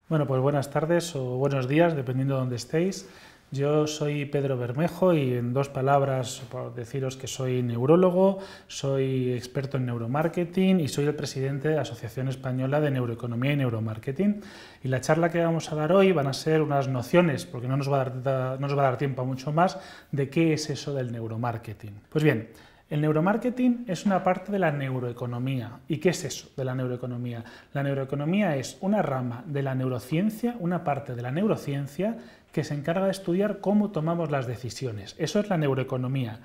Bueno, pues buenas tardes o buenos días, dependiendo de dónde estéis. Yo soy Pedro Bermejo y en dos palabras por deciros que soy neurólogo, soy experto en neuromarketing y soy el presidente de la Asociación Española de Neuroeconomía y Neuromarketing. Y la charla que vamos a dar hoy van a ser unas nociones, porque no nos va a dar tiempo a mucho más, de qué es eso del neuromarketing. Pues bien, el neuromarketing es una parte de la neuroeconomía. ¿Y qué es eso de la neuroeconomía? La neuroeconomía es una rama de la neurociencia, una parte de la neurociencia que se encarga de estudiar cómo tomamos las decisiones. Eso es la neuroeconomía.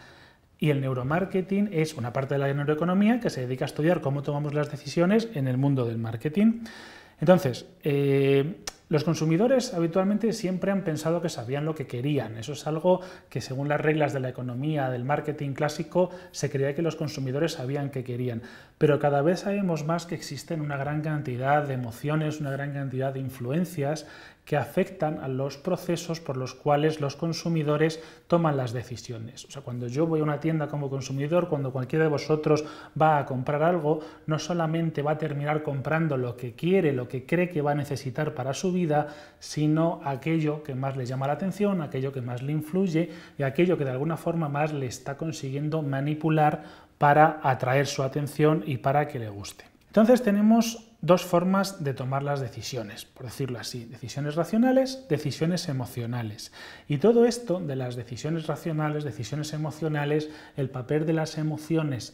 Y el neuromarketing es una parte de la neuroeconomía que se dedica a estudiar cómo tomamos las decisiones en el mundo del marketing. Entonces, los consumidores habitualmente siempre han pensado que sabían lo que querían. Eso es algo que, según las reglas de la economía, del marketing clásico, se creía que los consumidores sabían qué querían. Pero cada vez sabemos más que existen una gran cantidad de emociones, una gran cantidad de influencias que afectan a los procesos por los cuales los consumidores toman las decisiones. O sea, cuando yo voy a una tienda como consumidor, cuando cualquiera de vosotros va a comprar algo, no solamente va a terminar comprando lo que quiere, lo que cree que va a necesitar para su vida, sino aquello que más le llama la atención, aquello que más le influye y aquello que de alguna forma más le está consiguiendo manipular para atraer su atención y para que le guste. Entonces tenemos dos formas de tomar las decisiones, por decirlo así, decisiones racionales, decisiones emocionales. Y todo esto de las decisiones racionales, decisiones emocionales, el papel de las emociones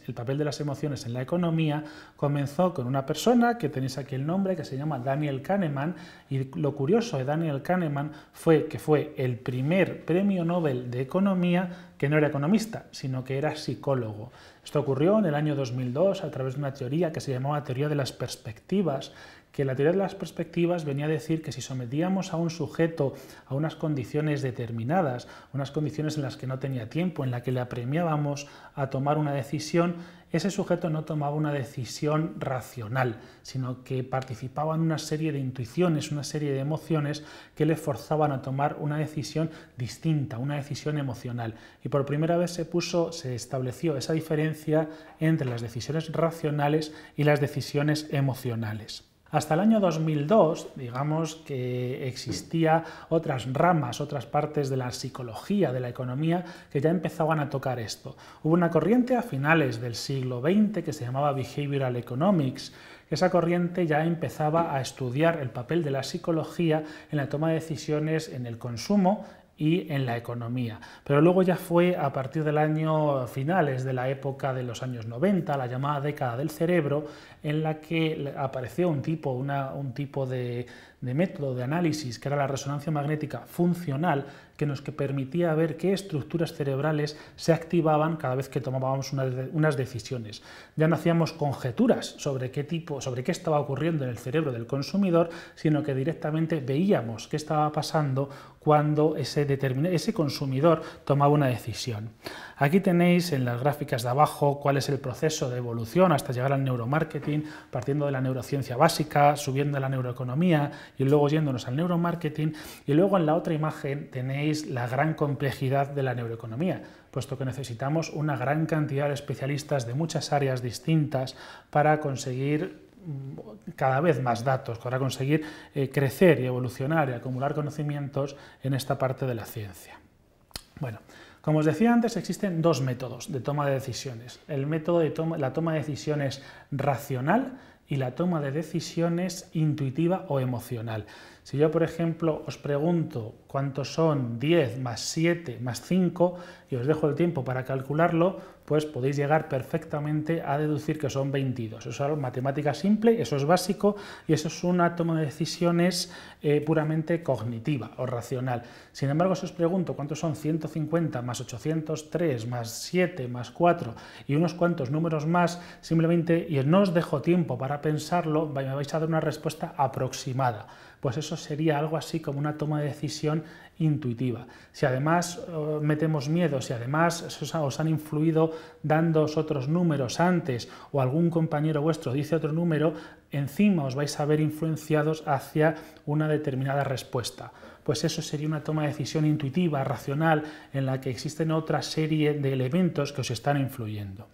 en la economía comenzó con una persona que tenéis aquí el nombre, que se llama Daniel Kahneman, y lo curioso de Daniel Kahneman fue que fue el primer premio Nobel de Economía que no era economista, sino que era psicólogo. Esto ocurrió en el año 2002 a través de una teoría que se llamaba teoría de las perspectivas, que la teoría de las perspectivas venía a decir que si sometíamos a un sujeto a unas condiciones determinadas, unas condiciones en las que no tenía tiempo, en las que le apremiábamos a tomar una decisión, ese sujeto no tomaba una decisión racional, sino que participaba en una serie de intuiciones, una serie de emociones que le forzaban a tomar una decisión distinta, una decisión emocional. Y por primera vez se estableció esa diferencia entre las decisiones racionales y las decisiones emocionales. Hasta el año 2002, digamos que existía otras ramas, otras partes de la psicología, de la economía, que ya empezaban a tocar esto. Hubo una corriente a finales del siglo XX que se llamaba Behavioral Economics. Esa corriente ya empezaba a estudiar el papel de la psicología en la toma de decisiones en el consumo y en la economía. Pero luego ya fue a partir del año finales de la época de los años 90, la llamada década del cerebro, en la que apareció un tipo de método de análisis que era la resonancia magnética funcional, que nos permitía ver qué estructuras cerebrales se activaban cada vez que tomábamos unas decisiones. Ya no hacíamos conjeturas sobre qué estaba ocurriendo en el cerebro del consumidor, sino que directamente veíamos qué estaba pasando cuando ese consumidor tomaba una decisión. Aquí tenéis en las gráficas de abajo cuál es el proceso de evolución hasta llegar al neuromarketing, partiendo de la neurociencia básica, subiendo a la neuroeconomía y luego yéndonos al neuromarketing. Y luego en la otra imagen tenéis la gran complejidad de la neuroeconomía, puesto que necesitamos una gran cantidad de especialistas de muchas áreas distintas para conseguir cada vez más datos, para conseguir crecer y evolucionar y acumular conocimientos en esta parte de la ciencia. Bueno, como os decía antes, existen dos métodos de toma de decisiones. El método de la toma de decisiones racional y la toma de decisiones intuitiva o emocional. Si yo, por ejemplo, os pregunto cuántos son 10 más 7 más 5 y os dejo el tiempo para calcularlo, pues podéis llegar perfectamente a deducir que son 22. Eso es matemática simple, eso es básico y eso es una toma de decisiones puramente cognitiva o racional. Sin embargo, si os pregunto cuántos son 150 más 803 más 7 más 4 y unos cuantos números más, simplemente, y no os dejo tiempo para pensarlo, me vais a dar una respuesta aproximada. Pues eso sería algo así como una toma de decisión intuitiva. Si además metemos miedo, si además os han influido dándoos otros números antes o algún compañero vuestro dice otro número, encima os vais a ver influenciados hacia una determinada respuesta. Pues eso sería una toma de decisión intuitiva, racional, en la que existen otra serie de elementos que os están influyendo.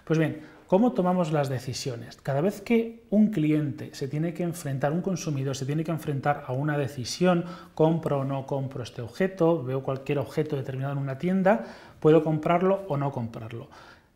Pues bien, ¿Cómo tomamos las decisiones? Cada vez que un cliente se tiene que enfrentar, un consumidor se tiene que enfrentar a una decisión, compro o no compro este objeto, veo cualquier objeto determinado en una tienda, puedo comprarlo o no comprarlo.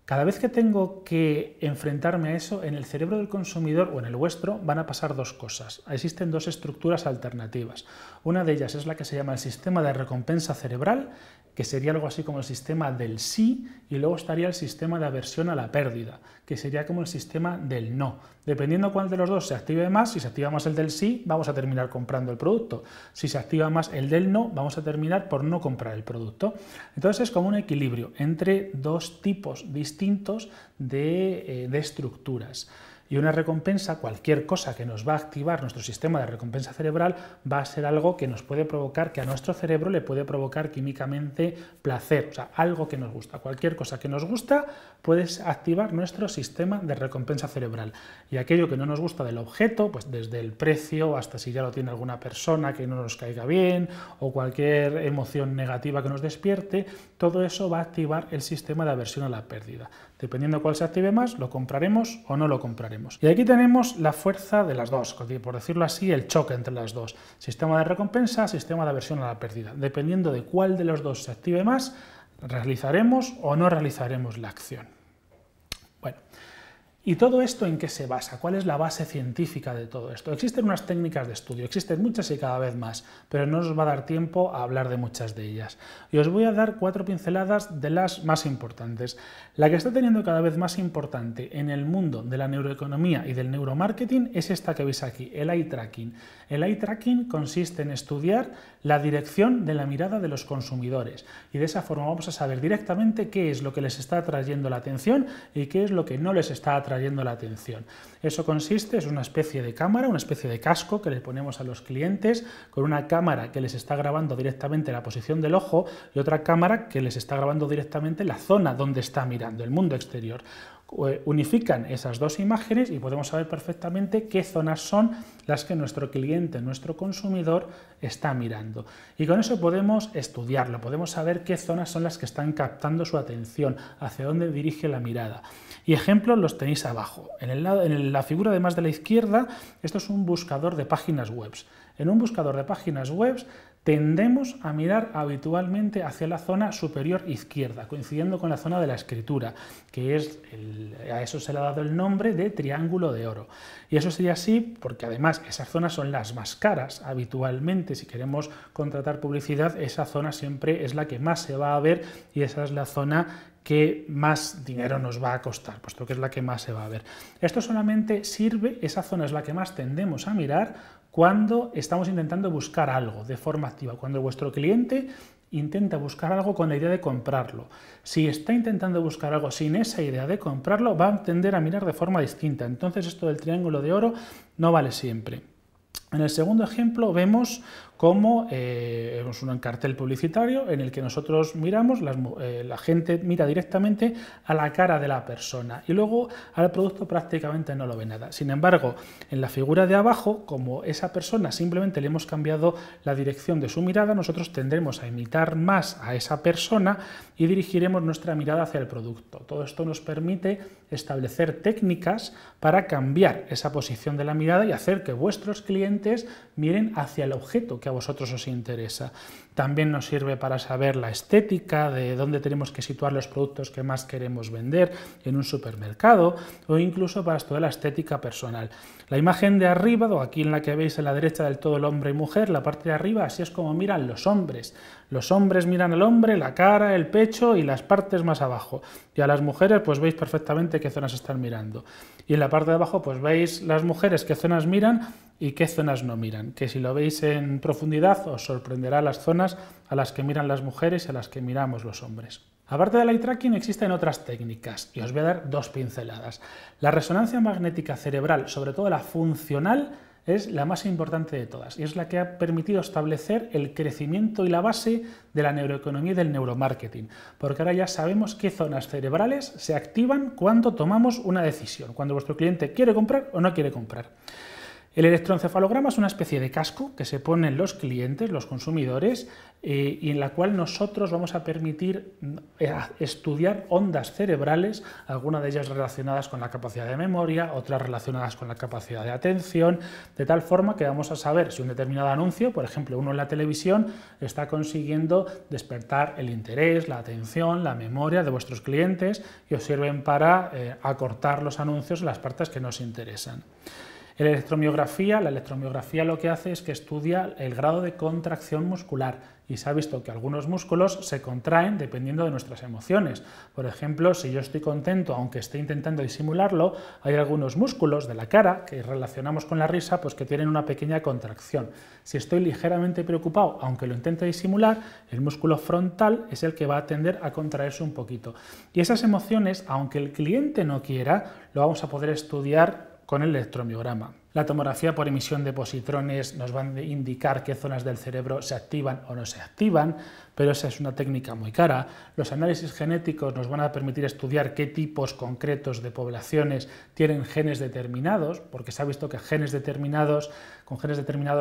Cada vez que tengo que enfrentarme a eso, en el cerebro del consumidor o en el vuestro van a pasar dos cosas. Existen dos estructuras alternativas. Una de ellas es la que se llama el sistema de recompensa cerebral, que sería algo así como el sistema del sí, y luego estaría el sistema de aversión a la pérdida, que sería como el sistema del no. Dependiendo cuál de los dos se active más, si se activa más el del sí, vamos a terminar comprando el producto. Si se activa más el del no, vamos a terminar por no comprar el producto. Entonces es como un equilibrio entre dos tipos distintos de estructuras. Y una recompensa, cualquier cosa que nos va a activar nuestro sistema de recompensa cerebral, va a ser algo que nos puede provocar, que a nuestro cerebro le puede provocar químicamente placer, o sea, algo que nos gusta. Cualquier cosa que nos gusta puede activar nuestro sistema de recompensa cerebral. Y aquello que no nos gusta del objeto, pues desde el precio hasta si ya lo tiene alguna persona que no nos caiga bien o cualquier emoción negativa que nos despierte, todo eso va a activar el sistema de aversión a la pérdida. Dependiendo de cuál se active más, lo compraremos o no lo compraremos. Y aquí tenemos la fuerza de las dos, por decirlo así, el choque entre las dos. Sistema de recompensa, sistema de aversión a la pérdida. Dependiendo de cuál de los dos se active más, realizaremos o no realizaremos la acción. Bueno, ¿y todo esto en qué se basa? ¿Cuál es la base científica de todo esto? Existen unas técnicas de estudio, existen muchas y cada vez más, pero no nos va a dar tiempo a hablar de muchas de ellas. Y os voy a dar 4 pinceladas de las más importantes. La que está teniendo cada vez más importante en el mundo de la neuroeconomía y del neuromarketing es esta que veis aquí, el eye tracking. El eye tracking consiste en estudiar la dirección de la mirada de los consumidores y de esa forma vamos a saber directamente qué es lo que les está atrayendo la atención y qué es lo que no les está atrayendo la atención. Eso consiste, es una especie de cámara, una especie de casco que le ponemos a los clientes con una cámara que les está grabando directamente la posición del ojo y otra cámara que les está grabando directamente la zona donde está mirando, el mundo exterior. Unifican esas dos imágenes y podemos saber perfectamente qué zonas son las que nuestro cliente, nuestro consumidor está mirando. Y con eso podemos estudiarlo, podemos saber qué zonas son las que están captando su atención, hacia dónde dirige la mirada. Y ejemplos los tenéis abajo. En la figura de más de la izquierda, esto es un buscador de páginas web. En un buscador de páginas web tendemos a mirar habitualmente hacia la zona superior izquierda, coincidiendo con la zona de la escritura, que es a eso se le ha dado el nombre de triángulo de oro. Y eso sería así porque además esas zonas son las más caras. Habitualmente, si queremos contratar publicidad, esa zona siempre es la que más se va a ver y esa es la zona que más dinero nos va a costar, puesto que es la que más se va a ver. Esto solamente sirve, esa zona es la que más tendemos a mirar cuando estamos intentando buscar algo de forma activa, cuando vuestro cliente intenta buscar algo con la idea de comprarlo. Si está intentando buscar algo sin esa idea de comprarlo, va a tender a mirar de forma distinta. Entonces esto del triángulo de oro no vale siempre. En el segundo ejemplo vemos cómo es un cartel publicitario en el que nosotros miramos, la gente mira directamente a la cara de la persona y luego al producto prácticamente no lo ve nada. Sin embargo, en la figura de abajo, como esa persona simplemente le hemos cambiado la dirección de su mirada, nosotros tendremos a imitar más a esa persona y dirigiremos nuestra mirada hacia el producto. Todo esto nos permite establecer técnicas para cambiar esa posición de la mirada y hacer que vuestros clientes miren hacia el objeto que a vosotros os interesa. También nos sirve para saber la estética, de dónde tenemos que situar los productos que más queremos vender en un supermercado o incluso para toda la estética personal. La imagen de arriba, o aquí en la que veis en la derecha del todo el hombre y mujer, la parte de arriba, así es como miran los hombres. Los hombres miran al hombre, la cara, el pecho y las partes más abajo. Y a las mujeres pues veis perfectamente qué zonas están mirando. Y en la parte de abajo pues veis las mujeres qué zonas miran y qué zonas no miran, que si lo veis en profundidad os sorprenderá las zonas a las que miran las mujeres y a las que miramos los hombres. Aparte del eye tracking existen otras técnicas y os voy a dar 2 pinceladas. La resonancia magnética cerebral, sobre todo la funcional, es la más importante de todas y es la que ha permitido establecer el crecimiento y la base de la neuroeconomía y del neuromarketing, porque ahora ya sabemos qué zonas cerebrales se activan cuando tomamos una decisión, cuando vuestro cliente quiere comprar o no quiere comprar. El electroencefalograma es una especie de casco que se ponen los clientes, los consumidores, y en la cual nosotros vamos a permitir estudiar ondas cerebrales, algunas de ellas relacionadas con la capacidad de memoria, otras relacionadas con la capacidad de atención, de tal forma que vamos a saber si un determinado anuncio, por ejemplo uno en la televisión, está consiguiendo despertar el interés, la atención, la memoria de vuestros clientes y os sirven para acortar los anuncios en las partes que nos interesan. La electromiografía lo que hace es que estudia el grado de contracción muscular y se ha visto que algunos músculos se contraen dependiendo de nuestras emociones. Por ejemplo, si yo estoy contento, aunque esté intentando disimularlo, hay algunos músculos de la cara que relacionamos con la risa, pues que tienen una pequeña contracción. Si estoy ligeramente preocupado, aunque lo intente disimular, el músculo frontal es el que va a tender a contraerse un poquito. Y esas emociones, aunque el cliente no quiera, lo vamos a poder estudiar con el electromiograma. La tomografía por emisión de positrones nos va a indicar qué zonas del cerebro se activan o no se activan, pero esa es una técnica muy cara. Los análisis genéticos nos van a permitir estudiar qué tipos concretos de poblaciones tienen genes determinados, porque se ha visto que con genes determinados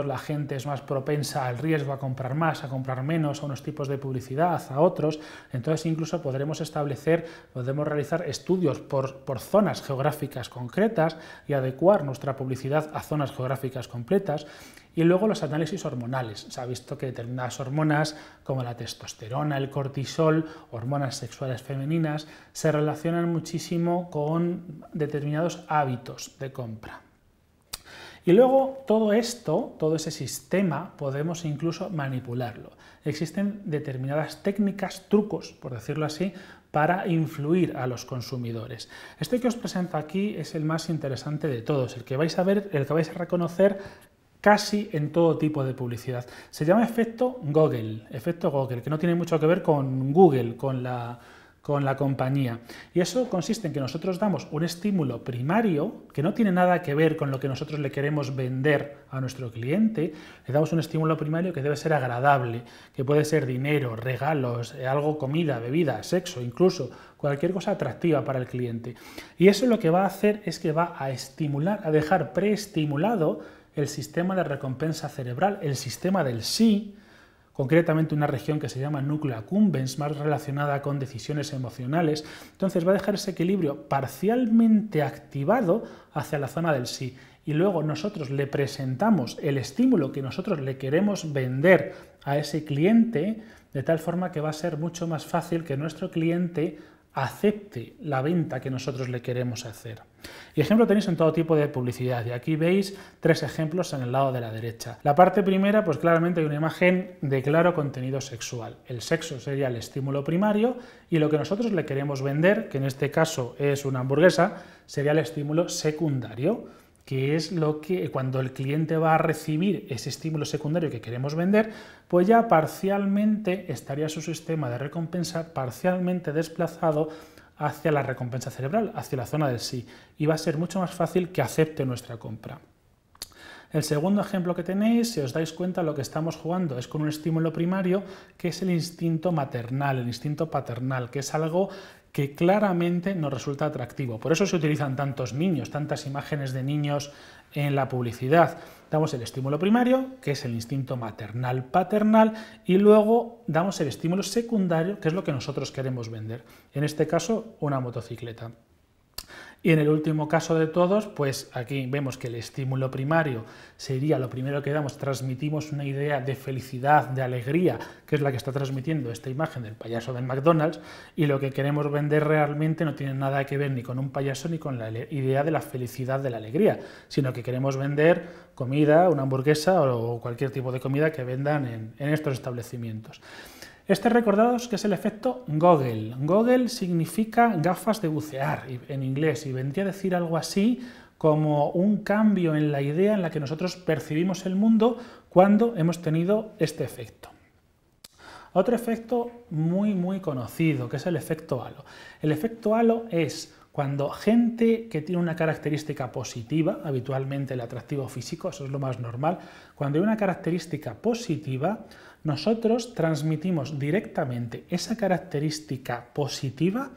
la gente es más propensa al riesgo, a comprar más, a comprar menos, a unos tipos de publicidad, a otros. Entonces incluso podremos realizar estudios por zonas geográficas concretas y adecuar nuestra publicidad a zonas geográficas completas. Y luego los análisis hormonales. Se ha visto que determinadas hormonas como la testosterona, el cortisol, hormonas sexuales femeninas, se relacionan muchísimo con determinados hábitos de compra. Y luego todo esto, todo ese sistema, podemos incluso manipularlo. Existen determinadas técnicas, trucos, por decirlo así, para influir a los consumidores. Este que os presento aquí es el más interesante de todos, el que vais a ver, el que vais a reconocer casi en todo tipo de publicidad. Se llama efecto Google, que no tiene mucho que ver con Google, con la compañía. Y eso consiste en que nosotros damos un estímulo primario que no tiene nada que ver con lo que nosotros le queremos vender a nuestro cliente. Le damos un estímulo primario que debe ser agradable, que puede ser dinero, regalos, algo, comida, bebida, sexo, incluso cualquier cosa atractiva para el cliente. Y eso lo que va a hacer es que va a estimular, a dejar preestimulado el sistema de recompensa cerebral, el sistema del sí, concretamente una región que se llama núcleo accumbens, más relacionada con decisiones emocionales. Entonces va a dejar ese equilibrio parcialmente activado hacia la zona del sí. Y luego nosotros le presentamos el estímulo que nosotros le queremos vender a ese cliente, de tal forma que va a ser mucho más fácil que nuestro cliente acepte la venta que nosotros le queremos hacer. Y ejemplo tenéis en todo tipo de publicidad, y aquí veis 3 ejemplos en el lado de la derecha. La parte primera, pues claramente hay una imagen de claro contenido sexual. El sexo sería el estímulo primario y lo que nosotros le queremos vender, que en este caso es una hamburguesa, sería el estímulo secundario, que es lo que cuando el cliente va a recibir ese estímulo secundario que queremos vender, pues ya parcialmente estaría su sistema de recompensa parcialmente desplazado hacia la recompensa cerebral, hacia la zona del sí, y va a ser mucho más fácil que acepte nuestra compra. El segundo ejemplo que tenéis, si os dais cuenta, lo que estamos jugando es con un estímulo primario que es el instinto maternal, el instinto paternal, que es algo que claramente nos resulta atractivo. Por eso se utilizan tantos niños, tantas imágenes de niños en la publicidad. Damos el estímulo primario, que es el instinto maternal-paternal, y luego damos el estímulo secundario, que es lo que nosotros queremos vender. En este caso, una motocicleta. Y en el último caso de todos, pues aquí vemos que el estímulo primario sería lo primero que damos, transmitimos una idea de felicidad, de alegría, que es la que está transmitiendo esta imagen del payaso del McDonald's, y lo que queremos vender realmente no tiene nada que ver ni con un payaso ni con la idea de la felicidad, de la alegría, sino que queremos vender comida, una hamburguesa o cualquier tipo de comida que vendan en estos establecimientos. Recordados que es el efecto Google. Google significa gafas de bucear en inglés y vendría a decir algo así como un cambio en la idea en la que nosotros percibimos el mundo cuando hemos tenido este efecto. Otro efecto muy conocido, que es el efecto halo. El efecto halo es cuando gente que tiene una característica positiva, habitualmente el atractivo físico, eso es lo más normal, cuando hay una característica positiva, nosotros transmitimos directamente esa característica positiva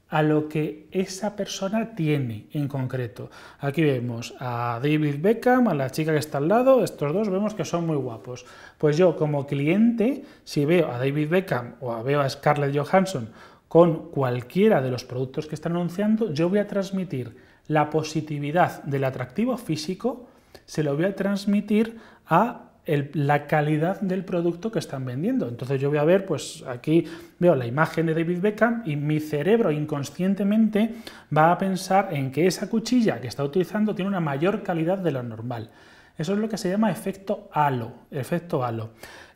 a lo que esa persona tiene en concreto. Aquí vemos a David Beckham, a la chica que está al lado, estos dos vemos que son muy guapos. Pues yo como cliente, si veo a David Beckham o veo a Scarlett Johansson con cualquiera de los productos que están anunciando, yo voy a transmitir la positividad del atractivo físico, se lo voy a transmitir a la calidad del producto que están vendiendo. Entonces yo voy a ver, pues aquí veo la imagen de David Beckham y mi cerebro inconscientemente va a pensar en que esa cuchilla que está utilizando tiene una mayor calidad de lo normal. Eso es lo que se llama efecto halo.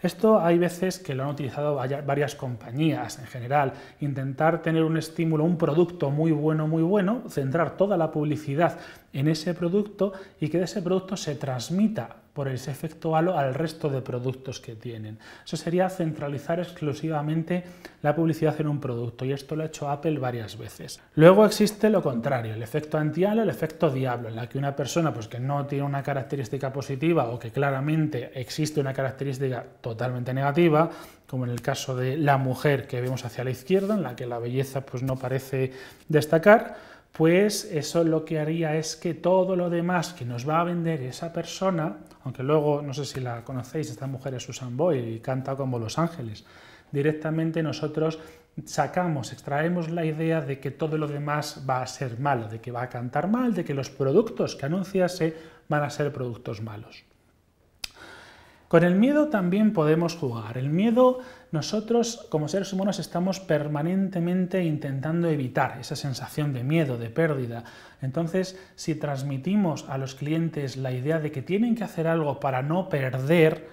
Esto hay veces que lo han utilizado varias compañías en general. Intentar tener un estímulo, un producto muy bueno, centrar toda la publicidad en ese producto y que de ese producto se transmita por ese efecto halo al resto de productos que tienen. Eso sería centralizar exclusivamente la publicidad en un producto, y esto lo ha hecho Apple varias veces. Luego existe lo contrario, el efecto anti-halo, el efecto diablo, en la que una persona pues, que no tiene una característica positiva o que claramente existe una característica totalmente negativa, como en el caso de la mujer que vemos hacia la izquierda, en la que la belleza pues, no parece destacar, pues eso lo que haría es que todo lo demás que nos va a vender esa persona, aunque luego, no sé si la conocéis, esta mujer es Susan Boyle y canta como Los Ángeles, directamente nosotros extraemos la idea de que todo lo demás va a ser malo, de que va a cantar mal, de que los productos que anunciase van a ser productos malos. Con el miedo también podemos jugar. El miedo, nosotros como seres humanos estamos permanentemente intentando evitar esa sensación de miedo, de pérdida. Entonces, si transmitimos a los clientes la idea de que tienen que hacer algo para no perder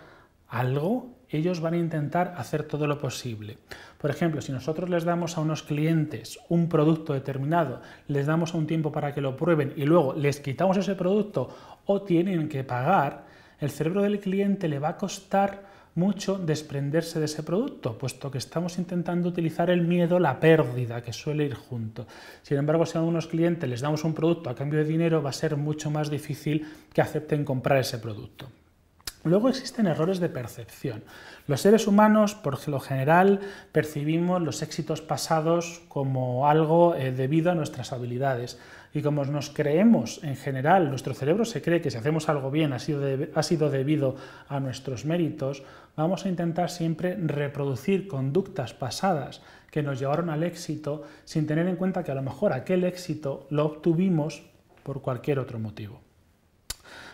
algo, ellos van a intentar hacer todo lo posible. Por ejemplo, si nosotros les damos a unos clientes un producto determinado, les damos un tiempo para que lo prueben y luego les quitamos ese producto o tienen que pagar, el cerebro del cliente le va a costar mucho desprenderse de ese producto, puesto que estamos intentando utilizar el miedo, la pérdida, que suele ir junto. Sin embargo, si a unos clientes les damos un producto a cambio de dinero, va a ser mucho más difícil que acepten comprar ese producto. Luego existen errores de percepción. Los seres humanos, por lo general, percibimos los éxitos pasados como algo debido a nuestras habilidades. Y como nos creemos, en general, nuestro cerebro se cree que si hacemos algo bien ha sido debido a nuestros méritos, vamos a intentar siempre reproducir conductas pasadas que nos llevaron al éxito sin tener en cuenta que a lo mejor aquel éxito lo obtuvimos por cualquier otro motivo.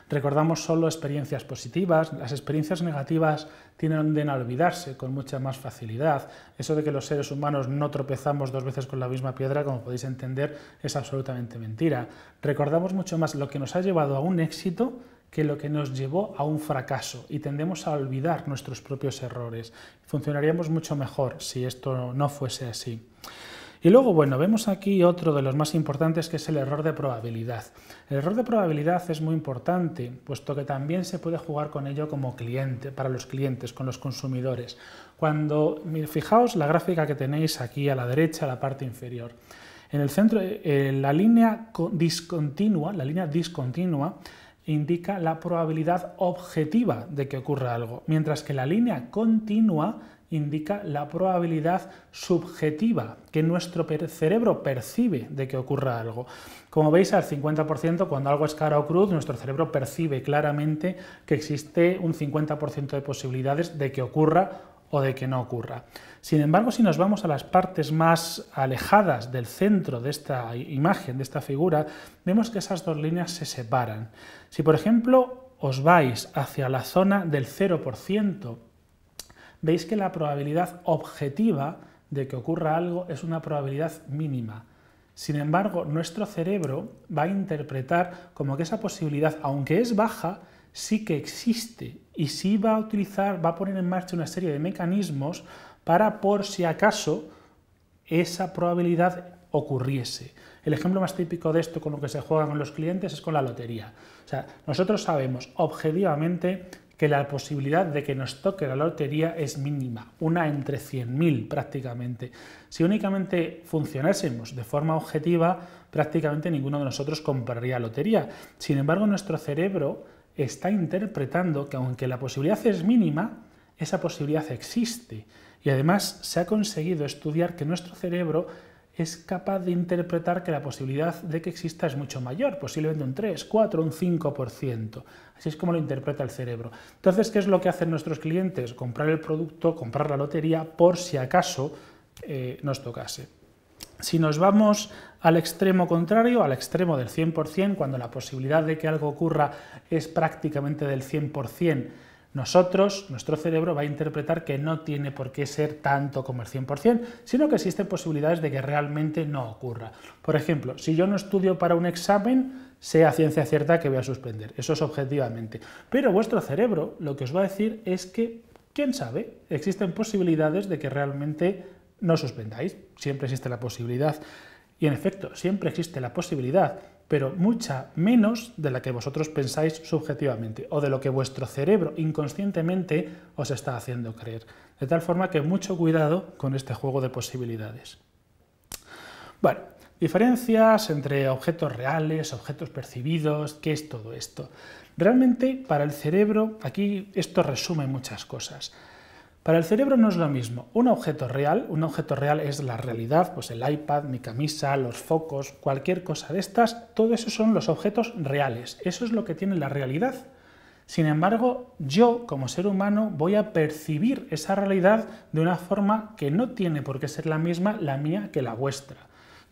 Recordamos solo experiencias positivas, las experiencias negativas tienden a olvidarse con mucha más facilidad. Eso de que los seres humanos no tropezamos dos veces con la misma piedra, como podéis entender, es absolutamente mentira. Recordamos mucho más lo que nos ha llevado a un éxito que lo que nos llevó a un fracaso y tendemos a olvidar nuestros propios errores. Funcionaríamos mucho mejor si esto no fuese así. Y luego, bueno, vemos aquí otro de los más importantes, que es el error de probabilidad. El error de probabilidad es muy importante, puesto que también se puede jugar con ello como cliente, para los clientes, con los consumidores. Fijaos la gráfica que tenéis aquí a la derecha, la parte inferior. En el centro, la línea discontinua indica la probabilidad objetiva de que ocurra algo, mientras que la línea continua indica la probabilidad subjetiva que nuestro cerebro percibe de que ocurra algo. Como veis, al 50%, cuando algo es cara o cruz, nuestro cerebro percibe claramente que existe un 50% de posibilidades de que ocurra o de que no ocurra. Sin embargo, si nos vamos a las partes más alejadas del centro de esta imagen, de esta figura, vemos que esas dos líneas se separan. Si, por ejemplo, os vais hacia la zona del 0%, veis que la probabilidad objetiva de que ocurra algo es una probabilidad mínima. Sin embargo, nuestro cerebro va a interpretar como que esa posibilidad, aunque es baja, sí que existe y sí va a poner en marcha una serie de mecanismos para, por si acaso, esa probabilidad ocurriese. El ejemplo más típico de esto con lo que se juega con los clientes es con la lotería. O sea, nosotros sabemos objetivamente que la posibilidad de que nos toque la lotería es mínima, una entre 100.000 prácticamente. Si únicamente funcionásemos de forma objetiva, prácticamente ninguno de nosotros compraría lotería. Sin embargo, nuestro cerebro está interpretando que aunque la posibilidad es mínima, esa posibilidad existe. Y además se ha conseguido estudiar que nuestro cerebro es capaz de interpretar que la posibilidad de que exista es mucho mayor, posiblemente un 3, 4, un 5%. Así es como lo interpreta el cerebro. Entonces, ¿qué es lo que hacen nuestros clientes? Comprar el producto, comprar la lotería, por si acaso nos tocase. Si nos vamos al extremo contrario, al extremo del 100%, cuando la posibilidad de que algo ocurra es prácticamente del 100%, nuestro cerebro va a interpretar que no tiene por qué ser tanto como el 100%, sino que existen posibilidades de que realmente no ocurra. Por ejemplo, si yo no estudio para un examen, sé a ciencia cierta que voy a suspender, eso es objetivamente. Pero vuestro cerebro lo que os va a decir es que, quién sabe, existen posibilidades de que realmente no suspendáis, siempre existe la posibilidad. Y en efecto, siempre existe la posibilidad, pero mucha menos de la que vosotros pensáis subjetivamente o de lo que vuestro cerebro inconscientemente os está haciendo creer. De tal forma que mucho cuidado con este juego de posibilidades. Bueno, diferencias entre objetos reales, objetos percibidos, ¿qué es todo esto? Realmente para el cerebro, aquí esto resume muchas cosas. Para el cerebro no es lo mismo. Un objeto real es la realidad, pues el iPad, mi camisa, los focos, cualquier cosa de estas, todo eso son los objetos reales. Eso es lo que tiene la realidad. Sin embargo, yo, como ser humano, voy a percibir esa realidad de una forma que no tiene por qué ser la misma la mía que la vuestra.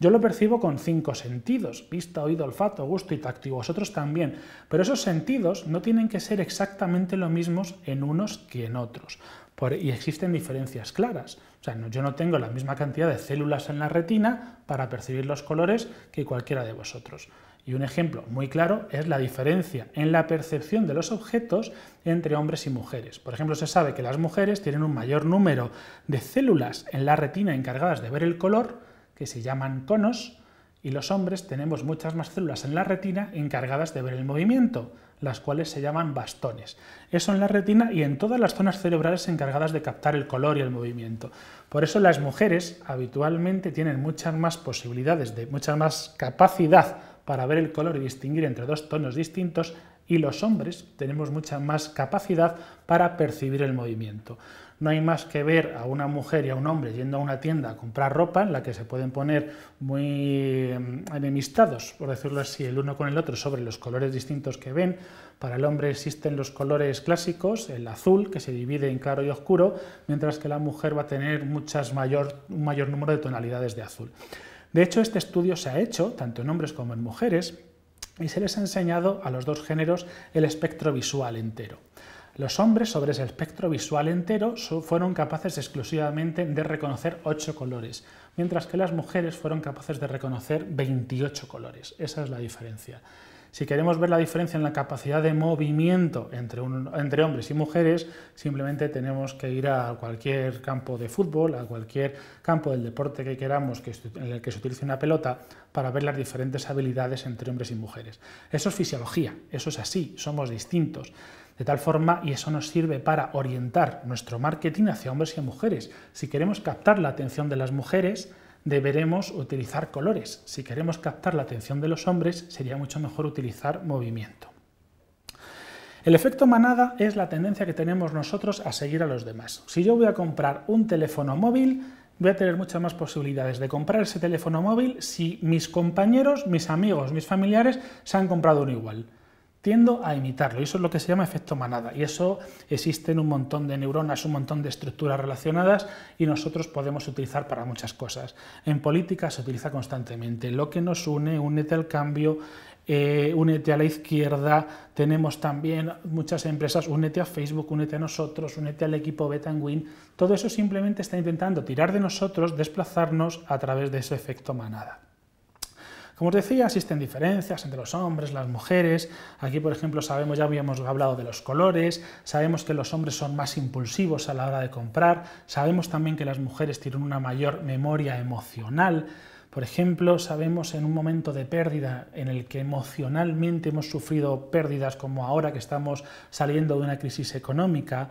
Yo lo percibo con 5 sentidos, vista, oído, olfato, gusto y tacto, y vosotros también. Pero esos sentidos no tienen que ser exactamente lo mismos en unos que en otros. Y existen diferencias claras. O sea, yo no tengo la misma cantidad de células en la retina para percibir los colores que cualquiera de vosotros. Y un ejemplo muy claro es la diferencia en la percepción de los objetos entre hombres y mujeres. Por ejemplo, se sabe que las mujeres tienen un mayor número de células en la retina encargadas de ver el color, que se llaman conos, y los hombres tenemos muchas más células en la retina encargadas de ver el movimiento, las cuales se llaman bastones. Eso en la retina y en todas las zonas cerebrales encargadas de captar el color y el movimiento. Por eso las mujeres habitualmente tienen muchas más posibilidades, mucha más capacidad para ver el color y distinguir entre dos tonos distintos, y los hombres tenemos mucha más capacidad para percibir el movimiento. No hay más que ver a una mujer y a un hombre yendo a una tienda a comprar ropa en la que se pueden poner muy enemistados, por decirlo así, el uno con el otro sobre los colores distintos que ven. Para el hombre existen los colores clásicos, el azul, que se divide en claro y oscuro, mientras que la mujer va a tener un mayor número de tonalidades de azul. De hecho, este estudio se ha hecho tanto en hombres como en mujeres y se les ha enseñado a los dos géneros el espectro visual entero. Los hombres sobre ese espectro visual entero fueron capaces exclusivamente de reconocer 8 colores, mientras que las mujeres fueron capaces de reconocer 28 colores. Esa es la diferencia. Si queremos ver la diferencia en la capacidad de movimiento entre hombres y mujeres, simplemente tenemos que ir a cualquier campo de fútbol, a cualquier campo del deporte que queramos en el que se utilice una pelota, para ver las diferentes habilidades entre hombres y mujeres. Eso es fisiología, eso es así, somos distintos. De tal forma, y eso nos sirve para orientar nuestro marketing hacia hombres y mujeres. Si queremos captar la atención de las mujeres, deberemos utilizar colores. Si queremos captar la atención de los hombres, sería mucho mejor utilizar movimiento. El efecto manada es la tendencia que tenemos nosotros a seguir a los demás. Si yo voy a comprar un teléfono móvil, voy a tener muchas más posibilidades de comprar ese teléfono móvil si mis compañeros, mis amigos, mis familiares se han comprado uno igual. Tiendo a imitarlo, y eso es lo que se llama efecto manada, y eso existe en un montón de neuronas, un montón de estructuras relacionadas, y nosotros podemos utilizar para muchas cosas. En política se utiliza constantemente. Lo que nos une, únete al cambio, únete a la izquierda. Tenemos también muchas empresas, únete a Facebook, únete a nosotros, únete al equipo Betanwin. Todo eso simplemente está intentando tirar de nosotros, desplazarnos a través de ese efecto manada. Como os decía, existen diferencias entre los hombres, las mujeres. Aquí, por ejemplo, sabemos, ya habíamos hablado de los colores, sabemos que los hombres son más impulsivos a la hora de comprar, sabemos también que las mujeres tienen una mayor memoria emocional. Por ejemplo, sabemos en un momento de pérdida en el que emocionalmente hemos sufrido pérdidas, como ahora que estamos saliendo de una crisis económica.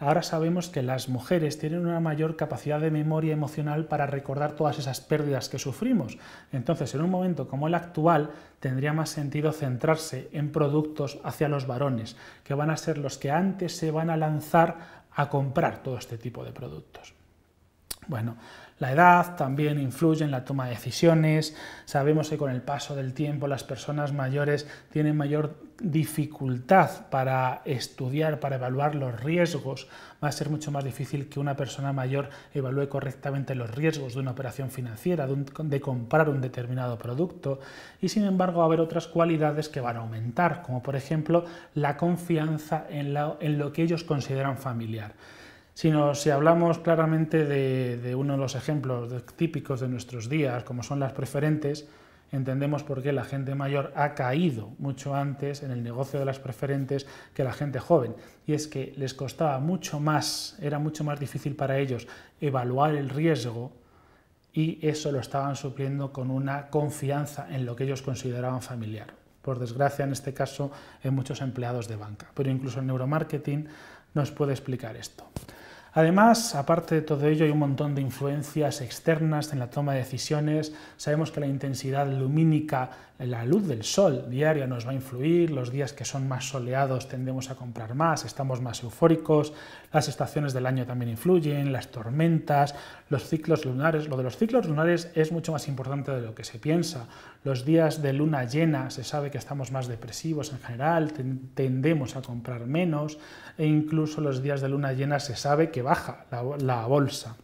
Ahora sabemos que las mujeres tienen una mayor capacidad de memoria emocional para recordar todas esas pérdidas que sufrimos. Entonces, en un momento como el actual, tendría más sentido centrarse en productos hacia los varones, que van a ser los que antes se van a lanzar a comprar todo este tipo de productos. Bueno, La edad también influye en la toma de decisiones. Sabemos que con el paso del tiempo las personas mayores tienen mayor dificultad para estudiar, para evaluar los riesgos. Va a ser mucho más difícil que una persona mayor evalúe correctamente los riesgos de una operación financiera, de comprar un determinado producto, y sin embargo va a haber otras cualidades que van a aumentar, como por ejemplo la confianza en lo que ellos consideran familiar. Si hablamos claramente de uno de los ejemplos típicos de nuestros días, como son las preferentes, entendemos por qué la gente mayor ha caído mucho antes en el negocio de las preferentes que la gente joven. Y es que les costaba mucho más, era mucho más difícil para ellos evaluar el riesgo, y eso lo estaban supliendo con una confianza en lo que ellos consideraban familiar. Por desgracia, en este caso, en muchos empleados de banca. Pero incluso el neuromarketing nos puede explicar esto. Además, aparte de todo ello, hay un montón de influencias externas en la toma de decisiones. Sabemos que la intensidad lumínica, la luz del sol diaria nos va a influir. Los días que son más soleados tendemos a comprar más, estamos más eufóricos. Las estaciones del año también influyen, las tormentas, los ciclos lunares. Lo de los ciclos lunares es mucho más importante de lo que se piensa. Los días de luna llena se sabe que estamos más depresivos en general, tendemos a comprar menos, e incluso los días de luna llena se sabe que baja la bolsa.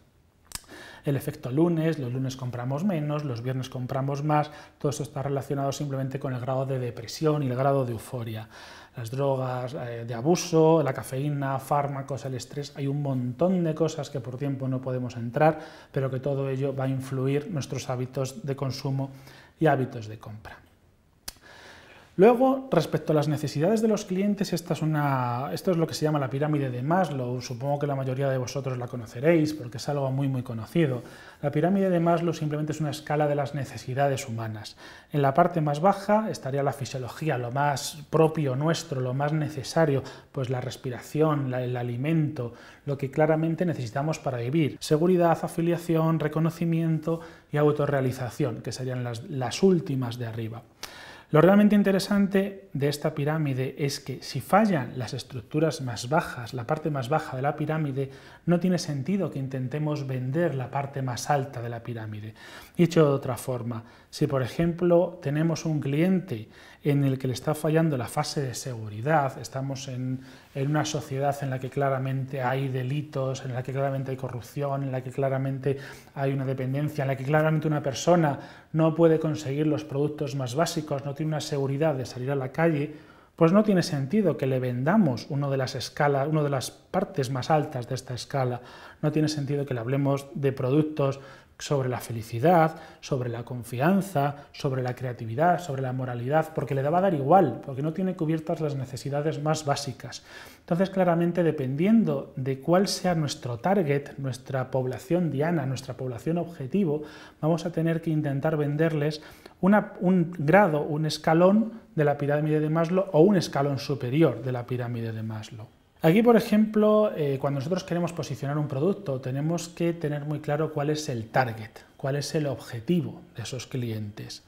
El efecto lunes, los lunes compramos menos, los viernes compramos más, todo eso está relacionado simplemente con el grado de depresión y el grado de euforia. Las drogas de abuso, la cafeína, fármacos, el estrés, hay un montón de cosas que por tiempo no podemos entrar, pero que todo ello va a influir nuestros hábitos de consumo y hábitos de compra. Luego, respecto a las necesidades de los clientes, esto es lo que se llama la pirámide de Maslow. Supongo que la mayoría de vosotros la conoceréis porque es algo muy conocido. La pirámide de Maslow simplemente es una escala de las necesidades humanas. En la parte más baja estaría la fisiología, lo más propio nuestro, lo más necesario, pues la respiración, el alimento, lo que claramente necesitamos para vivir. Seguridad, afiliación, reconocimiento y autorrealización, que serían las últimas de arriba. Lo realmente interesante de esta pirámide es que si fallan las estructuras más bajas, la parte más baja de la pirámide, no tiene sentido que intentemos vender la parte más alta de la pirámide. Dicho de otra forma, si por ejemplo tenemos un cliente en el que le está fallando la fase de seguridad, estamos en una sociedad en la que claramente hay delitos, en la que claramente hay corrupción, en la que claramente hay una dependencia, en la que claramente una persona no puede conseguir los productos más básicos, no tiene una seguridad de salir a la calle, pues no tiene sentido que le vendamos una de las partes más altas de esta escala. No tiene sentido que le hablemos de productos sobre la felicidad, sobre la confianza, sobre la creatividad, sobre la moralidad, porque le va a dar igual, porque no tiene cubiertas las necesidades más básicas. Entonces, claramente, dependiendo de cuál sea nuestro target, nuestra población diana, nuestra población objetivo, vamos a tener que intentar venderles un grado, un escalón de la pirámide de Maslow o un escalón superior de la pirámide de Maslow. Aquí, por ejemplo, cuando nosotros queremos posicionar un producto, tenemos que tener muy claro cuál es el target, cuál es el objetivo de esos clientes.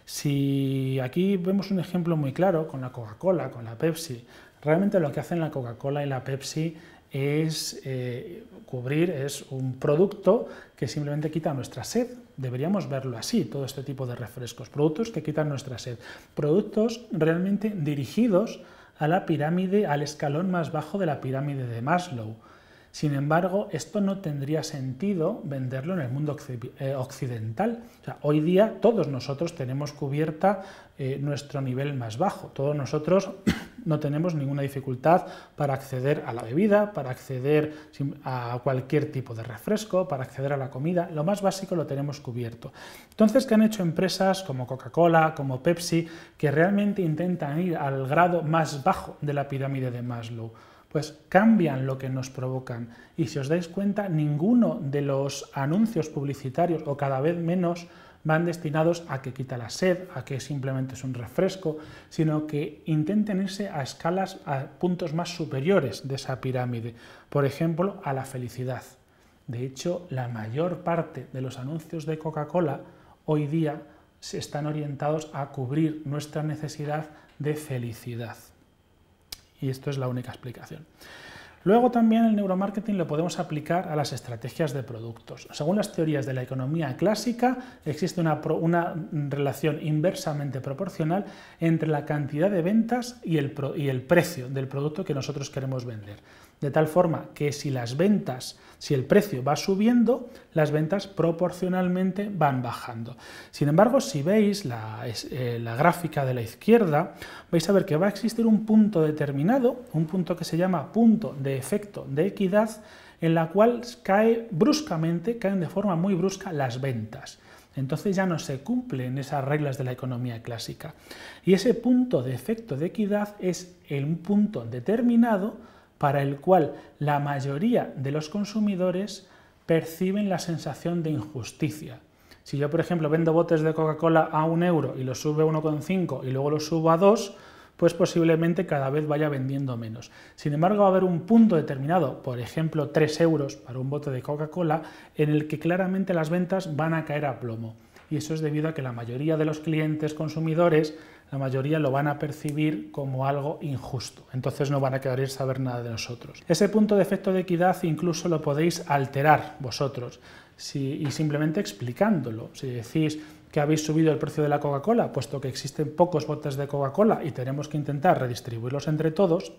Si aquí vemos un ejemplo muy claro con la Coca-Cola, con la Pepsi, realmente lo que hacen la Coca-Cola y la Pepsi es es un producto que simplemente quita nuestra sed. Deberíamos verlo así, todo este tipo de refrescos, productos que quitan nuestra sed, productos realmente dirigidos a la pirámide, al escalón más bajo de la pirámide de Maslow. Sin embargo, esto no tendría sentido venderlo en el mundo occidental. O sea, hoy día todos nosotros tenemos cubierta nuestro nivel más bajo. Todos nosotros no tenemos ninguna dificultad para acceder a la bebida, para acceder a cualquier tipo de refresco, para acceder a la comida. Lo más básico lo tenemos cubierto. Entonces, ¿qué han hecho empresas como Coca-Cola, como Pepsi, que realmente intentan ir al grado más bajo de la pirámide de Maslow? Pues cambian lo que nos provocan. Y si os dais cuenta, ninguno de los anuncios publicitarios, o cada vez menos, van destinados a que quita la sed, a que simplemente es un refresco, sino que intenten irse a escalas, a puntos más superiores de esa pirámide. Por ejemplo, a la felicidad. De hecho, la mayor parte de los anuncios de Coca-Cola hoy día están orientados a cubrir nuestra necesidad de felicidad. Y esto es la única explicación. Luego también el neuromarketing lo podemos aplicar a las estrategias de productos. Según las teorías de la economía clásica, existe una relación inversamente proporcional entre la cantidad de ventas y el precio del producto que nosotros queremos vender. De tal forma que si el precio va subiendo, las ventas proporcionalmente van bajando. Sin embargo, si veis la gráfica de la izquierda, vais a ver que va a existir un punto determinado, un punto que se llama punto de efecto de equidad, en la cual caen de forma muy brusca las ventas. Entonces ya no se cumplen esas reglas de la economía clásica. Y ese punto de efecto de equidad es un punto determinado para el cual la mayoría de los consumidores perciben la sensación de injusticia. Si yo, por ejemplo, vendo botes de Coca-Cola a 1 euro y los sube a 1,5 y luego los subo a 2, pues posiblemente cada vez vaya vendiendo menos. Sin embargo, va a haber un punto determinado, por ejemplo 3 euros para un bote de Coca-Cola, en el que claramente las ventas van a caer a plomo. Y eso es debido a que la mayoría de los clientes consumidores, la mayoría lo van a percibir como algo injusto. Entonces no van a querer saber nada de nosotros. Ese punto de efecto de equidad incluso lo podéis alterar vosotros y simplemente explicándolo. Si decís que habéis subido el precio de la Coca-Cola, puesto que existen pocos botes de Coca-Cola y tenemos que intentar redistribuirlos entre todos,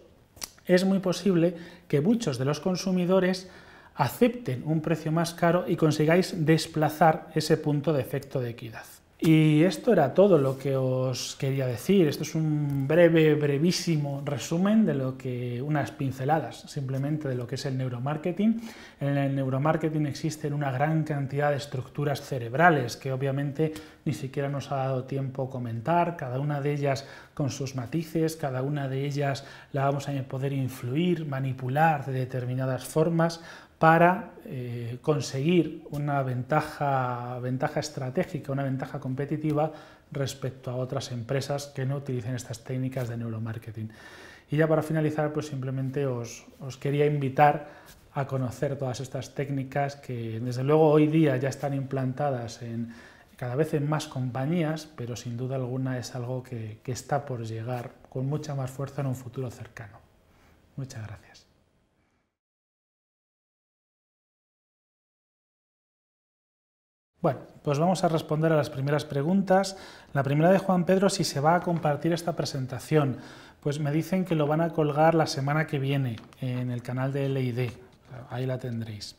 es muy posible que muchos de los consumidores acepten un precio más caro y consigáis desplazar ese punto de efecto de equidad. Y esto era todo lo que os quería decir. Esto es un brevísimo resumen de unas pinceladas simplemente de lo que es el neuromarketing. En el neuromarketing existen una gran cantidad de estructuras cerebrales que obviamente ni siquiera nos ha dado tiempo comentar, cada una de ellas con sus matices, cada una de ellas la vamos a poder influir, manipular de determinadas formas para conseguir una ventaja estratégica, una ventaja competitiva respecto a otras empresas que no utilicen estas técnicas de neuromarketing. Y ya para finalizar, pues simplemente os quería invitar a conocer todas estas técnicas que desde luego hoy día ya están implantadas cada vez en más compañías, pero sin duda alguna es algo que está por llegar con mucha más fuerza en un futuro cercano. Muchas gracias. Bueno, pues vamos a responder a las primeras preguntas. La primera de Juan Pedro, si se va a compartir esta presentación. Pues me dicen que lo van a colgar la semana que viene en el canal de LID. Ahí la tendréis.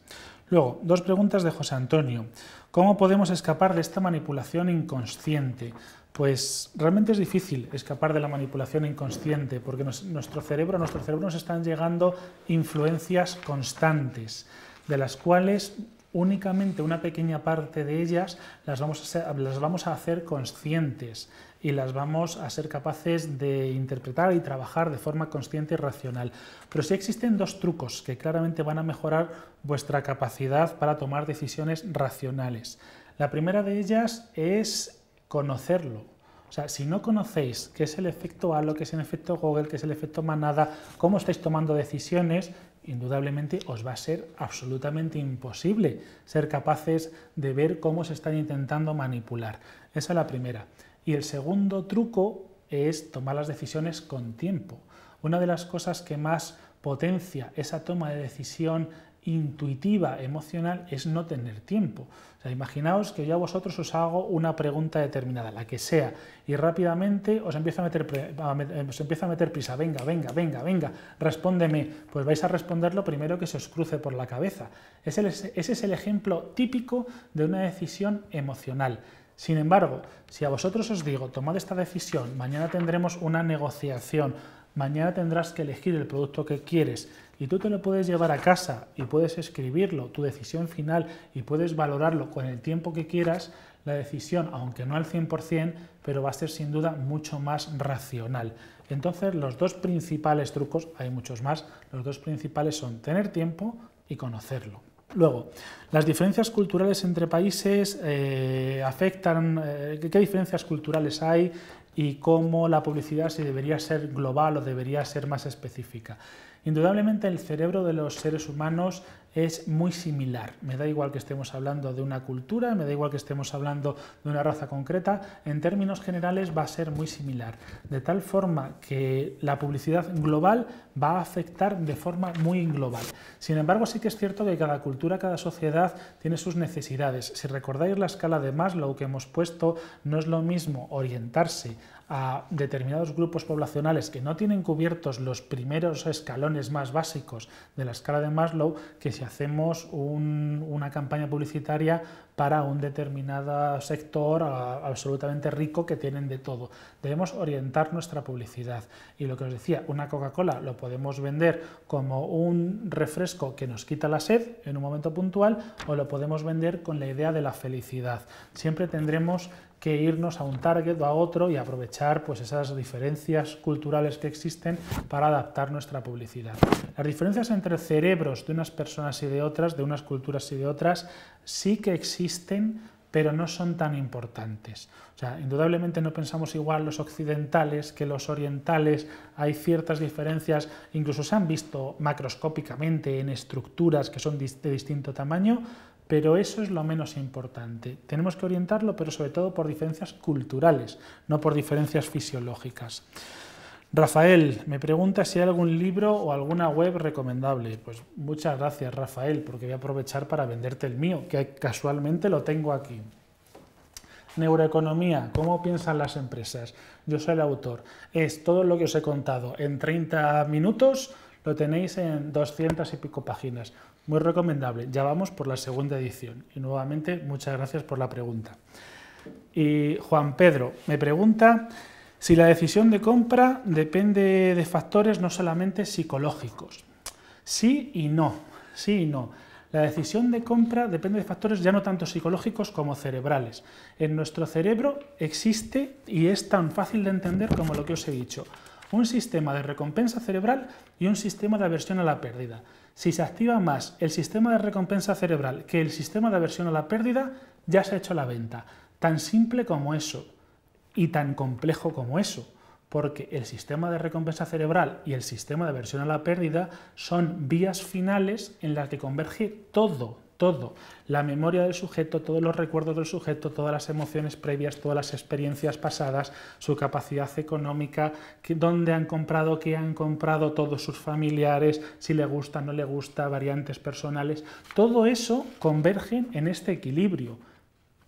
Luego, dos preguntas de José Antonio. ¿Cómo podemos escapar de esta manipulación inconsciente? Pues realmente es difícil escapar de la manipulación inconsciente porque nuestro cerebro nos están llegando influencias constantes, de las cuales únicamente una pequeña parte de ellas las vamos a hacer conscientes y las vamos a ser capaces de interpretar y trabajar de forma consciente y racional. Pero sí existen dos trucos que claramente van a mejorar vuestra capacidad para tomar decisiones racionales. La primera de ellas es conocerlo. O sea, si no conocéis qué es el efecto halo, qué es el efecto Google, qué es el efecto manada, cómo estáis tomando decisiones, indudablemente os va a ser absolutamente imposible ser capaces de ver cómo se están intentando manipular. Esa es la primera. Y el segundo truco es tomar las decisiones con tiempo. Una de las cosas que más potencia esa toma de decisión intuitiva, emocional, es no tener tiempo. O sea, imaginaos que yo a vosotros os hago una pregunta determinada, la que sea, y rápidamente os empieza a meter prisa, venga, respóndeme. Pues vais a responder lo primero que se os cruce por la cabeza. Ese es el ejemplo típico de una decisión emocional. Sin embargo, si a vosotros os digo, tomad esta decisión, mañana tendremos una negociación, mañana tendrás que elegir el producto que quieres y tú te lo puedes llevar a casa y puedes escribirlo, tu decisión final, y puedes valorarlo con el tiempo que quieras, la decisión, aunque no al 100%, pero va a ser sin duda mucho más racional. Entonces, los dos principales trucos, hay muchos más, los dos principales son tener tiempo y conocerlo. Luego, las diferencias culturales entre países afectan, ¿qué diferencias culturales hay y cómo la publicidad si debería ser global o debería ser más específica? Indudablemente el cerebro de los seres humanos es muy similar. Me da igual que estemos hablando de una cultura, me da igual que estemos hablando de una raza concreta, en términos generales va a ser muy similar. De tal forma que la publicidad global va a afectar de forma muy global. Sin embargo, sí que es cierto que cada cultura, cada sociedad tiene sus necesidades. Si recordáis la escala de Maslow que hemos puesto, no es lo mismo orientarse a determinados grupos poblacionales que no tienen cubiertos los primeros escalones más básicos de la escala de Maslow que si hacemos una campaña publicitaria para un determinado sector absolutamente rico que tienen de todo. Debemos orientar nuestra publicidad. Y lo que os decía, una Coca-Cola lo podemos vender como un refresco que nos quita la sed en un momento puntual o lo podemos vender con la idea de la felicidad. Siempre tendremos que irnos a un target o a otro y aprovechar pues, esas diferencias culturales que existen para adaptar nuestra publicidad. Las diferencias entre cerebros de unas personas y de otras, de unas culturas y de otras, sí que existen, pero no son tan importantes. O sea, indudablemente no pensamos igual los occidentales que los orientales, hay ciertas diferencias, incluso se han visto macroscópicamente en estructuras que son de distinto tamaño, pero eso es lo menos importante. Tenemos que orientarlo, pero sobre todo por diferencias culturales, no por diferencias fisiológicas. Rafael me pregunta si hay algún libro o alguna web recomendable. Pues muchas gracias, Rafael, porque voy a aprovechar para venderte el mío, que casualmente lo tengo aquí. Neuroeconomía, ¿cómo piensan las empresas? Yo soy el autor. Es todo lo que os he contado en 30 minutos, lo tenéis en 200 y pico páginas. Muy recomendable. Ya vamos por la segunda edición. Y nuevamente, muchas gracias por la pregunta. Y Juan Pedro me pregunta si la decisión de compra depende de factores no solamente psicológicos. Sí y no. Sí y no. La decisión de compra depende de factores ya no tanto psicológicos como cerebrales. En nuestro cerebro existe, y es tan fácil de entender como lo que os he dicho, un sistema de recompensa cerebral y un sistema de aversión a la pérdida. Si se activa más el sistema de recompensa cerebral que el sistema de aversión a la pérdida, ya se ha hecho la venta. Tan simple como eso y tan complejo como eso, porque el sistema de recompensa cerebral y el sistema de aversión a la pérdida son vías finales en las que converge todo. La memoria del sujeto, todos los recuerdos del sujeto, todas las emociones previas, todas las experiencias pasadas, su capacidad económica, dónde han comprado, qué han comprado todos sus familiares, si le gusta, no le gusta, variantes personales, todo eso converge en este equilibrio.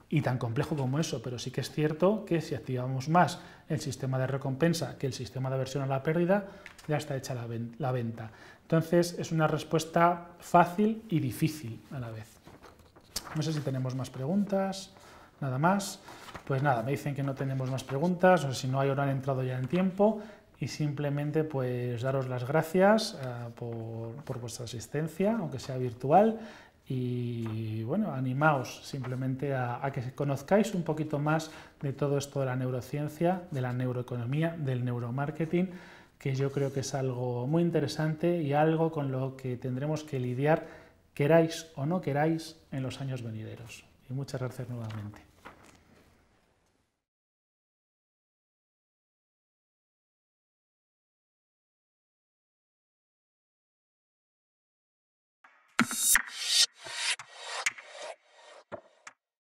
Y tan complejo como eso, pero sí que es cierto que si activamos más el sistema de recompensa que el sistema de aversión a la pérdida, ya está hecha la venta. Entonces es una respuesta fácil y difícil a la vez. No sé si tenemos más preguntas, nada más. Pues nada, me dicen que no tenemos más preguntas, o si no hay o no han entrado ya en tiempo, y simplemente pues daros las gracias por vuestra asistencia, aunque sea virtual. Y bueno, animaos simplemente a que conozcáis un poquito más de todo esto de la neurociencia, de la neuroeconomía, del neuromarketing, que yo creo que es algo muy interesante y algo con lo que tendremos que lidiar, queráis o no queráis, en los años venideros. Y muchas gracias nuevamente.